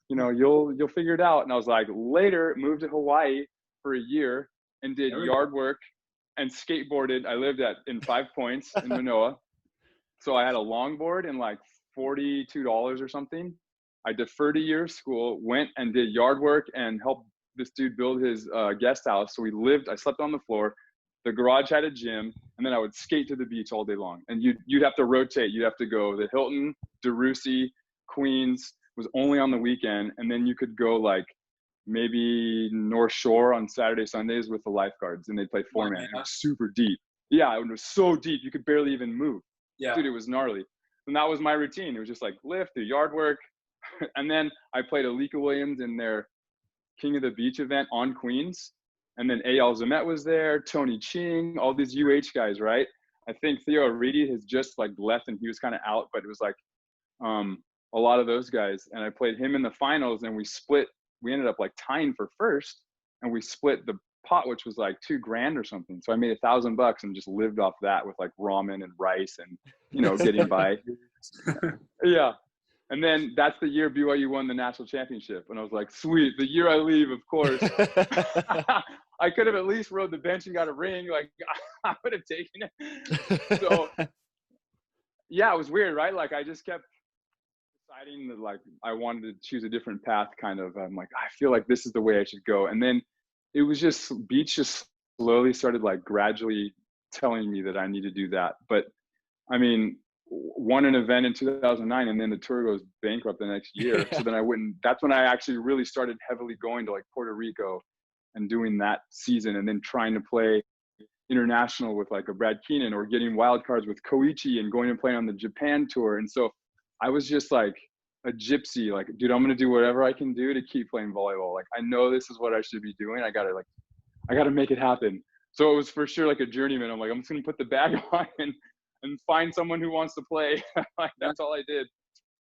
you know, you'll figure it out. And I was like, later moved to Hawaii for a year and did yard work and skateboarded. I lived in 5 Points in Manoa. So I had a longboard and like $42 or something. I deferred a year of school, went and did yard work and helped this dude build his guest house. So I slept on the floor. The garage had a gym, and then I would skate to the beach all day long. And you'd have to rotate. You'd have to go the Hilton, DeRussy, Queens was only on the weekend. And then you could go like maybe North Shore on Saturday, Sundays with the lifeguards, and they'd play 4-man. It was super deep. Yeah, it was so deep. You could barely even move. Yeah. Dude, it was gnarly. And that was my routine. It was just like lift, do yard work. And then I played Alika Williams in their King of the Beach event on Queens. And then A.L. Zemet was there, Tony Ching, all these UH guys, right? I think Theo Aridi has just like left and he was kind of out, but it was like a lot of those guys. And I played him in the finals and we ended up like tying for first, and we split the pot, which was like $2,000 or something. So I made $1,000 and just lived off that with like ramen and rice and, you know, getting by. Yeah. And then that's the year BYU won the national championship. And I was like, sweet, the year I leave, of course. I could have at least rode the bench and got a ring. Like, I would have taken it. So, yeah, it was weird, right? Like, I just kept deciding that, like, I wanted to choose a different path, kind of. I'm like, I feel like this is the way I should go. And then it was just, beach just slowly started, like, gradually telling me that I need to do that. But, I mean, won an event in 2009 and then the tour goes bankrupt the next year. So then that's when I actually really started heavily going to like Puerto Rico and doing that season, and then trying to play international with like a Brad Keenan or getting wild cards with Koichi and going and playing on the Japan tour. And so I was just like a gypsy, like, dude, I'm going to do whatever I can do to keep playing volleyball. Like, I know this is what I should be doing. I got to make it happen. So it was for sure like a journeyman. I'm like, I'm just going to put the bag on and find someone who wants to play. Like, that's all I did.